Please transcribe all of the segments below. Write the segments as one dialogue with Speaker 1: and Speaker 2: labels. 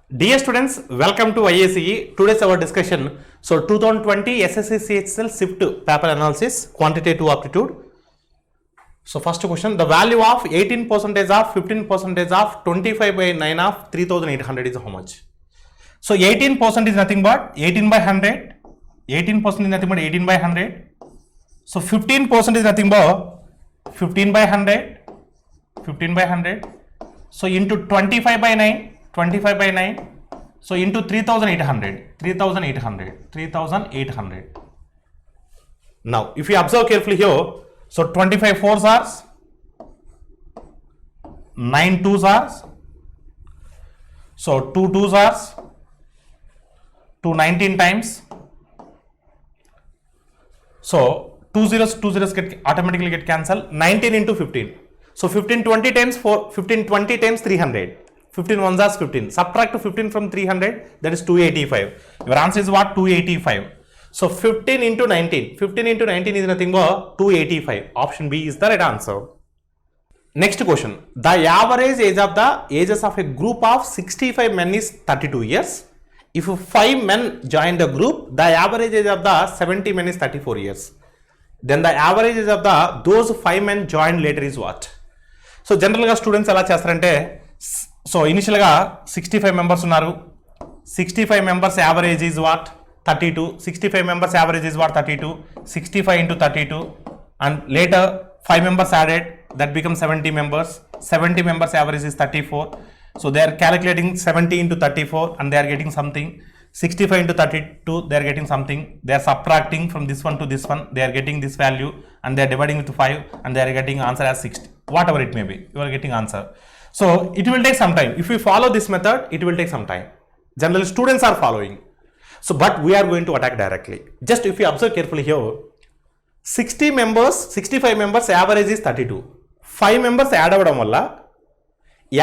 Speaker 1: Dear students, welcome to IACE. Today's our discussion. So 2020 SSC CHL SIFT paper analysis, quantitative aptitude. So first question, the value of 18% of 15% of 25 by 9 of 3800 is how much? So 18% is nothing but 18 by 100. 18% is nothing but 18 by 100. So 15% is nothing but 15 by 100. 15 by 100. So into 25 by 9. 25 by 9, so into 3800. Now if you observe carefully here, so 25 fours are 9 twos are, so 2 twos are 2 19 times, so 2 zeros get automatically get cancelled. 19 into 15, so 15 20 times 4, 15 20 times 300. 15 ones are 15. Subtract 15 from 300, that is 285. Your answer is what? 285. So 15 into 19. 15 into 19 is nothing but 285. Option B is the right answer. Next question. The average age of the ages of a group of 65 men is 32 years. If 5 men join the group, the average age of the 70 men is 34 years. Then the average age of those 5 men joined later is what? So generally students ela chestarante, so initially 65 members unnaru, 65 members average is what? 32. 65 members average is what? 32. 65 into 32, and later 5 members added, that becomes 70 members. 70 members average is 34. So they are calculating 70 into 34 and they are getting something. 65 into 32, they are getting something. They are subtracting from this one to this one, they are getting this value, and they are dividing with 5 and they are getting answer as 60. Whatever it may be, you are getting answer. So it will take some time. If we follow this method, it will take some time. Generally students are following. So but we are going to attack directly. Just if you observe carefully here, 65 members average is 32. 5 members add avadam valla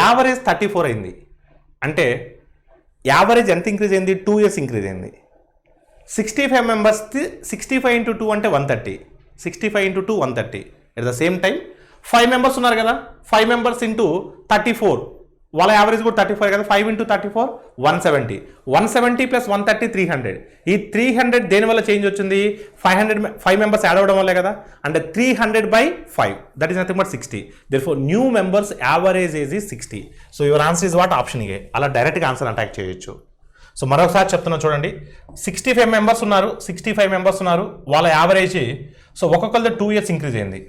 Speaker 1: average 34 అయింది. అంటే average ఎంత increase అయింది? 2 years increase అయింది. 65 members 65 into 2 అంటే 130. 65 into 2 130. At the same time 5 members ఉన్నారు కదా, 5 members into 34, వాళ్ళ average కూడా 34 కదా. 5 into 34 170. 170 plus 130 300. ఈ 300 దేని వల్ల చేంజ్ వచ్చింది? 5 members యాడ్ అవ్వడం వల్లే కదా. అంటే 300 by 5, that is nothing but 60. Therefore new members average age is 60. So your answer is what? Option A. అలా డైరెక్ట్గా ఆన్సర్ అటాక్ చేయొచ్చు. సో మరొకసారి చెప్తున్నా చూడండి, 65 members ఉన్నారు, 65 members ఉన్నారు, వాళ్ళ యావరేజ్ సో ఒక్కొక్కరిది 2 years ఇంక్రీజ్ అయింది.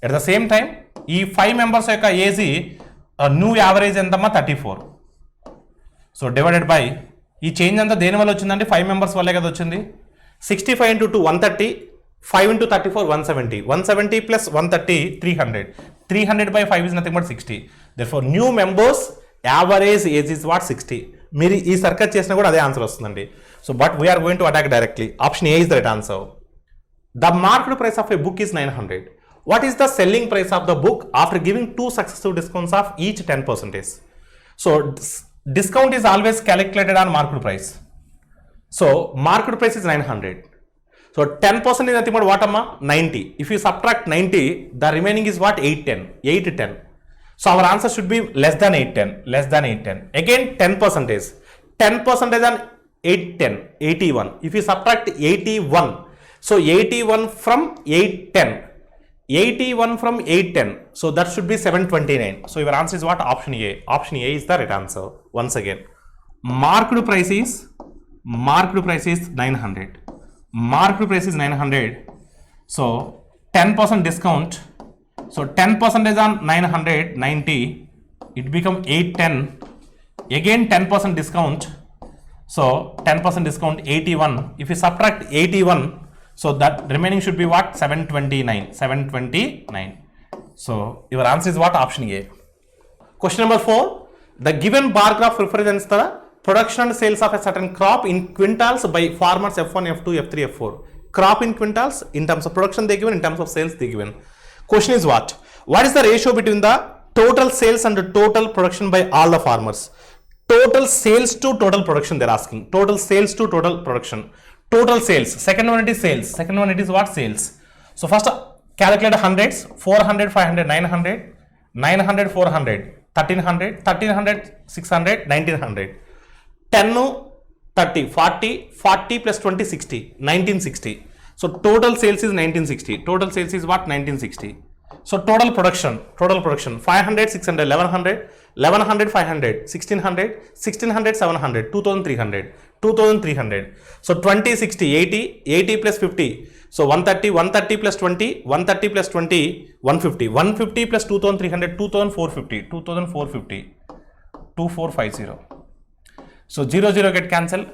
Speaker 1: At the same time ఈ 5 members యొక్క ఏజ్ న్యూ యావరేజ్ ఎంతమ్మా? 34. సో డివైడెడ్ బై ఈ చేంజ్ అంతా దేని వల్ల వచ్చిందంటే 5 members వల్లే కదా వచ్చింది. 65 into 2 130, 5 into 34 170. 170 plus 130 300. 300 by 5 is nothing but 60. Therefore new members average age is what? 60. మీరు ఈ సర్కట్ చేసినా కూడా అదే ఆన్సర్ వస్తుందండి. So but we're going to attack directly. Option A is the right answer. The market price of a book is 900. What is the selling price of the book after giving 2 successive discounts of each 10%? So discount is always calculated on market price. So market price is 900. So 10% is nothing but what amma? 90. If you subtract 90, the remaining is what? 810. So our answer should be less than 810. Again 10%. 10% on 810, 81. If you subtract 81, so 81 from 810. 81 from 810, so that should be 729. So your answer is what? Option A. Option A is the right answer. Once again, market price is 900. Market price is 900. So 10% discount. So 10% on 900, 90. It become 810. Again 10% discount. So 10% discount 81. If you subtract 81, so that remaining should be what? 729. So your answer is what? Option A. Question number 4. The given bar graph represents the production and sales of a certain crop in quintals by farmers F1, F2, F3, F4. Crop in quintals, in terms of production they given, in terms of sales they given. Question is what? What is the ratio between the total sales and the total production by all the farmers? Total sales to total production they're asking. Total sales to total production. Total sales. Second one it is sales. Second one it is what? Sales. So first calculate hundreds. 400, 500, 900, 900, 400, 1300, 600, 1900. 10, 30, 40, 40 plus 20, 60, 1960. So total sales is 1960. Total sales is what? 1960. So total production 500, 600, 1100, 1100, 500, 1600, 1600, 700, 2300, 2300. So 20, 60, 80, 80 plus 50. So 130, 130 plus 20, 130 plus 20, 150, 150 plus 2300, 2450, 2450, 2450. So 0, 0 get cancelled.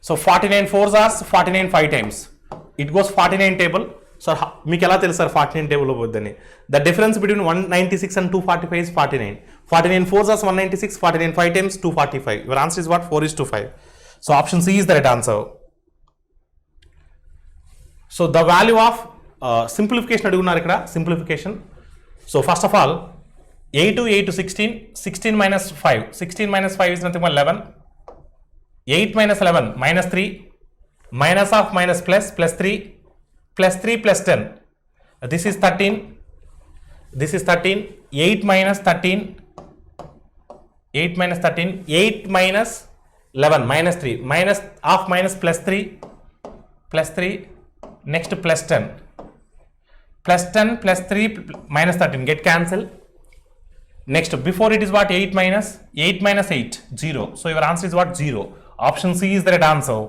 Speaker 1: So 49 4s are 49 5 times. It goes 49 table. So మీకు ఎలా తెలుసు sir 49 table పోద్దని? The difference between 196 and 245 is 49. 49 4s are 196, 49 5 times 245. Your answer is what? 4:5. So option C is the right answer. So the value of simplification అడుగున్నారు ఇక్కడ. Simplification. So first of all, 8 to 16, 16 minus 5. 16 minus 5 is nothing but 11. 8 minus 11 minus 3. Minus of minus plus 3. Plus 3 plus 10. This is 13. This is 13. 8 minus 13. 8 minus 13. 8 minus 11 minus 3. Minus of minus plus 3. Plus 3. Next plus 10. Plus 10 plus 3 minus 13. Get cancelled. Next before it is what? 8 minus 8 minus 8. 0. So your answer is what? 0. Option C is the right answer.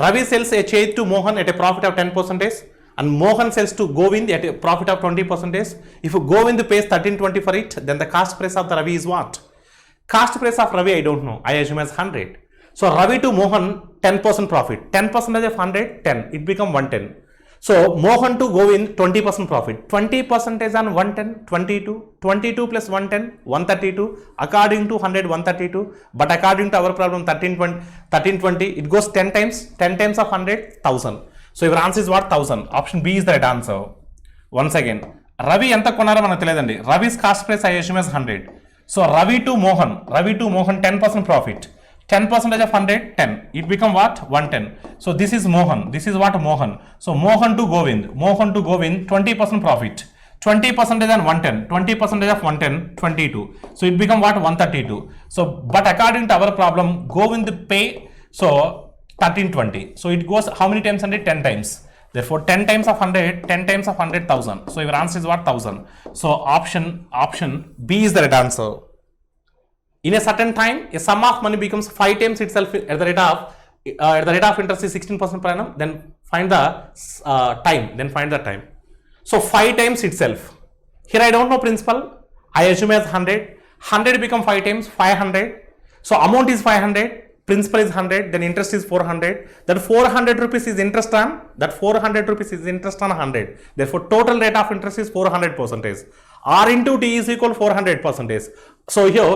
Speaker 1: Ravi sells a chair to Mohan at a profit of 10% and Mohan sells to Govind at a profit of 20%. If Govind pays 1320 for it, then the cost price of the Ravi is what? Cost price of Ravi I don't know. I assume as 100. So Ravi to Mohan 10% profit. 10% of 100, 10. It become 110. So Mohan to Govind 20% profit. 20% on 110, 22. 22 plus 110, 132. According to 100, 132. But according to our problem 1320, it goes 10 times. 10 times of 100, 1000. So your answer is what? 1000. Option B is the right answer. Once again, Ravi ఎంత కొన్నారో మనకు తెలియదండి. Ravi's cost price I assume as 100. So Ravi to Mohan 10% profit. 10% of 100, 10. It become what? 110. So this is Mohan. This is what? Mohan. So Mohan to Govind 20% profit. 20% on 110. 20% of 110, 22. So it become what? 132. So but according to our problem, Govind pay so 1320. So it goes how many times? 100? 10 times. Therefore 10 times of 100, 10 times of 100, 1000. So your answer is what? 1000. So option B is the right answer. In a certain time, a sum of money becomes 5 times itself at the rate of interest is 16% per annum. Then find the time. Then find the time. So 5 times itself. Here I don't know principal. I assume as 100. 100 become 5 times 500. So amount is 500. Principal is 100. Then interest is 400. That 400 rupees is interest on. That 400 rupees is interest on 100. Therefore total rate of interest is 400%. R into T is equal 400%. So here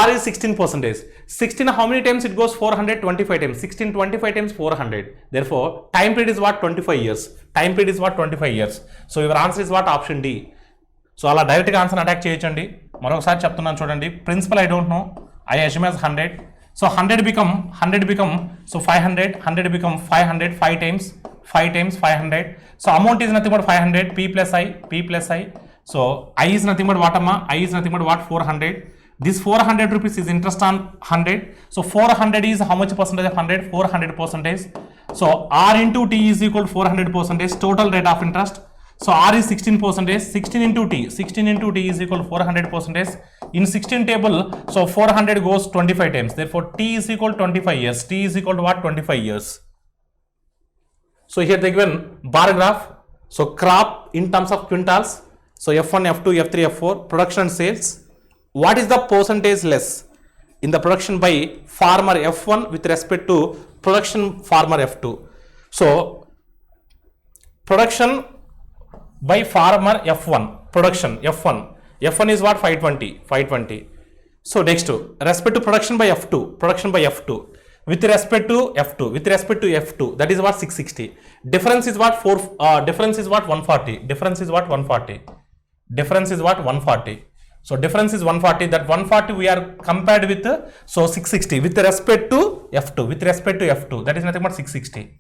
Speaker 1: R is 16%. 16 how many times it goes? 425 times. 16 25 times 400. Therefore time period is what? 25 years. Time period is what? 25 years. So your answer is what? Option D. So అలా డైరెక్ట్గా answer attack చేయొచ్చండి. మరొకసారి చెప్తున్నాను చూడండి. Principle I don't know. I assume as 100. So 100 become so 500. 100 become 500 5 times 500. So amount is nothing but 500. P plus I. So I is nothing but what amma? I is nothing but what? 400. This 400 rupees is interest on 100. So 400 is how much percentage of 100? 400%. So R into T is equal to 400%. Total rate of interest. So R is 16%. 16 into T is equal to 400%. In 16 table, so 400 goes 25 times. Therefore T is equal to 25 years. T is equal to what? 25 years. So here they given bar graph. So crop in terms of quintals. So F1, F2, F3, F4, production and sales. What is the percentage less in the production by farmer F1 with respect to production farmer F2? So production by farmer F1, production F1 is what? 520. So next to respect to production by F2, with respect to F2, that is what? 660. Difference is what? 140. Difference is what? 140. So difference is 140. That 140 we are compared with so 660 with respect to F2. That is nothing but 660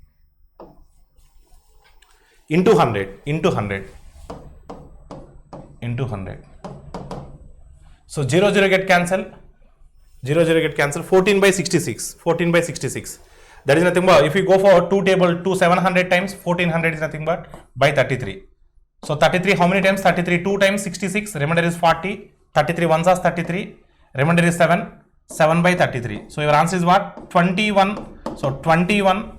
Speaker 1: into 100. So 0 0 get cancelled. 0 0 get cancelled. 14 by 66. 14 by 66. That is nothing but, if you go for 2 table, 2 700 times, 1400 is nothing but by 33. So 33 how many times? 33 2 times 66, remainder is 40. 33 ones are 33, remainder is 7. 7 by 33. So your answer is what? 21. So 21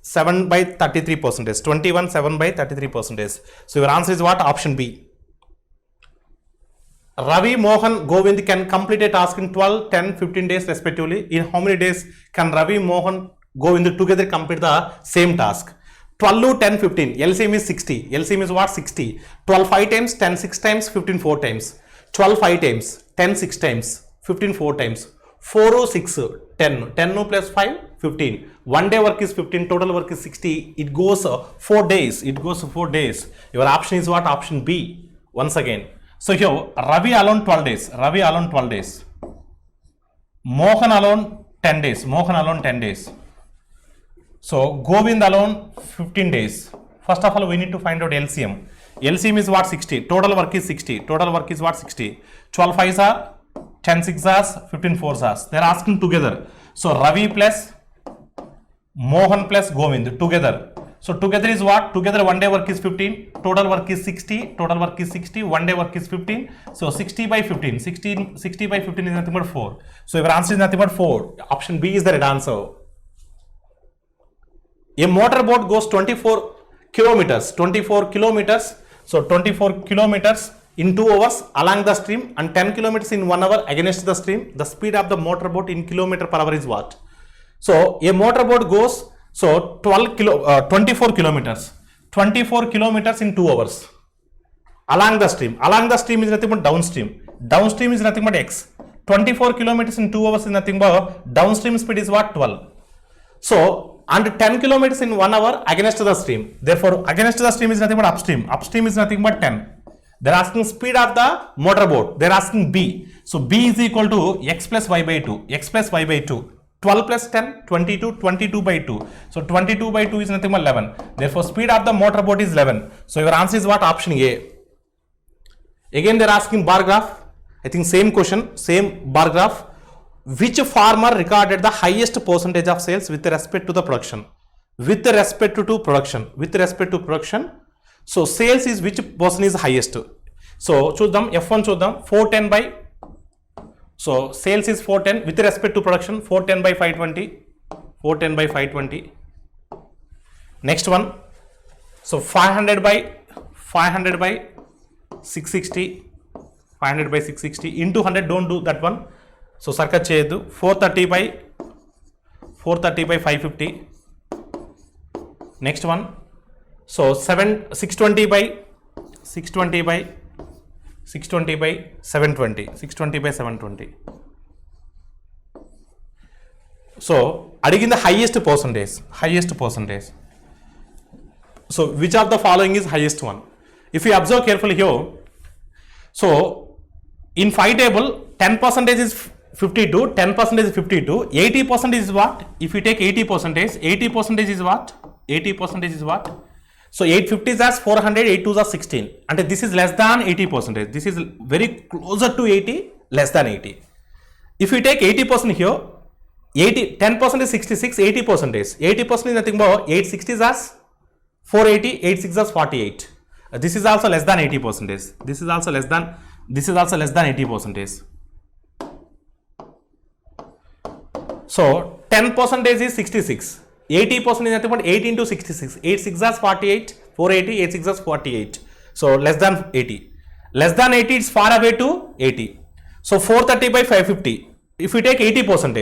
Speaker 1: 7 by 33 percentage. 21 7 by 33 percentage. So your answer is what? Option B. Ravi, Mohan, Govind can complete a task in 12, 10, 15 days respectively. In how many days can Ravi, Mohan, Govind together complete the same task? 12, 10, 15. LCM is 60. LCM is what? 60. 12 5 times, 10 6 times, 15 4 times. 12 5 times, 10 6 times, 15 4 times. 4 6 10. 10 plus 5 15. 1 day work is 15. Total work is 60. It goes 4 days. It goes 4 days. Your option is what? Option B. Once again. So here Ravi alone 12 days. Ravi alone 12 days. Mohan alone 10 days. Mohan alone 10 days. So Govind alone 15 days. First of all, we need to find out LCM. LCM is what? 60. Total work is 60. Total work is what? 60. 12 5s are 10 6s, 15 4s are. They are asking together. So Ravi plus Mohan plus Govind together. So together is what? Together 1 day work is 15. Total work is 60. Total work is 60. 1 day work is 15. So 60 by 15. 60 by 15 is nothing but 4. So your answer is nothing but 4. Option B is the right answer. A motorboat goes 24 kilometers. 24 kilometers. So 24 kilometers in 2 hours along the stream and 10 kilometers in 1 hour against the stream. The speed of the motorboat in kilometer per hour is what? So a motorboat goes 24 kilometers. 24 kilometers in 2 hours along the stream. Along the stream is nothing but downstream. Downstream is nothing but x. 24 kilometers in 2 hours is nothing but downstream speed is what? 12. So and 10 kilometers in 1 hour against the stream. Therefore against the stream is nothing but upstream. Upstream is nothing but 10. They are asking speed of the motorboat. They are asking B. So B is equal to x plus y by 2. X plus y by 2. 12 plus 10, 22, 22 by 2. So 22 by 2 is nothing but 11. Therefore speed of the motorboat is 11. So your answer is what? Option A. Again they are asking bar graph. I think same question, same bar graph. Which farmer recorded the highest percentage of sales with respect to the production? With respect to production. With respect to production. So sales is which person is highest? So చూద్దాం F1 చూద్దాం 410 by, so sales is 410 with respect to production 410 by 520. 410 by 520. Next one, so 500 by 660. 500 by 660 into 100. Don't do that one. So circle చేయొద్దు. 430 by 550. Next one, so 620 by 720. 620 by 720. So అడిగిన highest percentage. So which of the following is highest one? If you observe carefully here, so in 5 table 10% is 52, 10% is 52, 80% is what? If you take 80% is what? 80% is what? So 850 is as 400, 82 is as 16. And this is less than 80%. This is very closer to 80, less than 80. If you take 80% here, 10% is 66, 80% is. 80% is nothing but 860 is as 480, 86 as 48. This is also less than 80%. This is also less than 80%. So 10% is 66. 80% is nothing but 8 into 66. 86 as 48, 480, 86 as 48. So less than 80. Less than 80 is far away to 80. So 430 by 550. If you take 80%,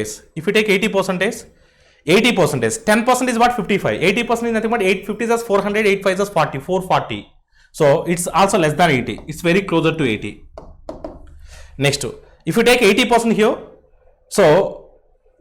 Speaker 1: 10% is what? 55. 80% is nothing but 850 is as 400, 85 is as 40, 440. So it's also less than 80. It's very closer to 80. Next, if you take 80% here, so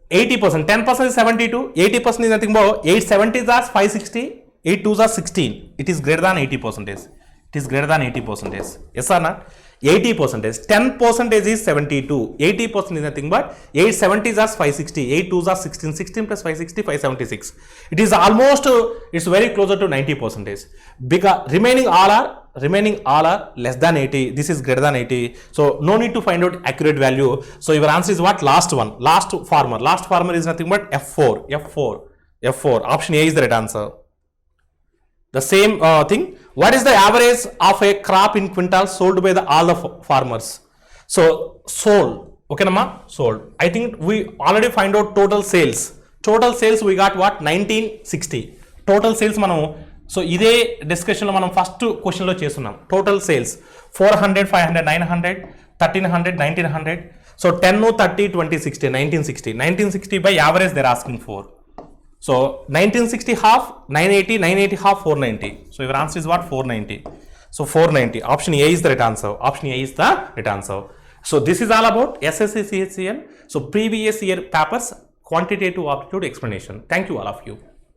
Speaker 1: 80%, 10% is 72, 80% is nothing but 870 is as 560, 82 is as 16. It is greater than 80%. It is greater than 80%. Yes or not? 80%. 10% is 72. 80% is nothing but 870 is as 560, 82 is as 16, 16 plus 560, 576. It is almost, it's very closer to 90%. Because remaining all are remaining all are less than 80. This is greater than 80. So no need to find out accurate value. So your answer is what? Last one. Last farmer. Last farmer is nothing but F4. F4. F4. Option A is the right answer. The same thing. What is the average of a crop in quintals sold by all the farmers? So sold. Okay, Nama? Sold. I think we already find out total sales. Total sales we got what? 1960. Total sales manam. So ఇదే డిస్కషన్లో మనం first క్వశ్చన్లో చేస్తున్నాం. Total sales 400, 500, 900, 1300, 1900. So 10, 30, 20, 60, 1960. 1960 by average they're asking for. So 1960 half, 980, 980 half, 490. So your answer is what? 490. So 490. Option A is the right answer. Option A is the right answer. So this is all about SSC CHCL. So previous year papers, quantitative aptitude explanation. Thank you all of you.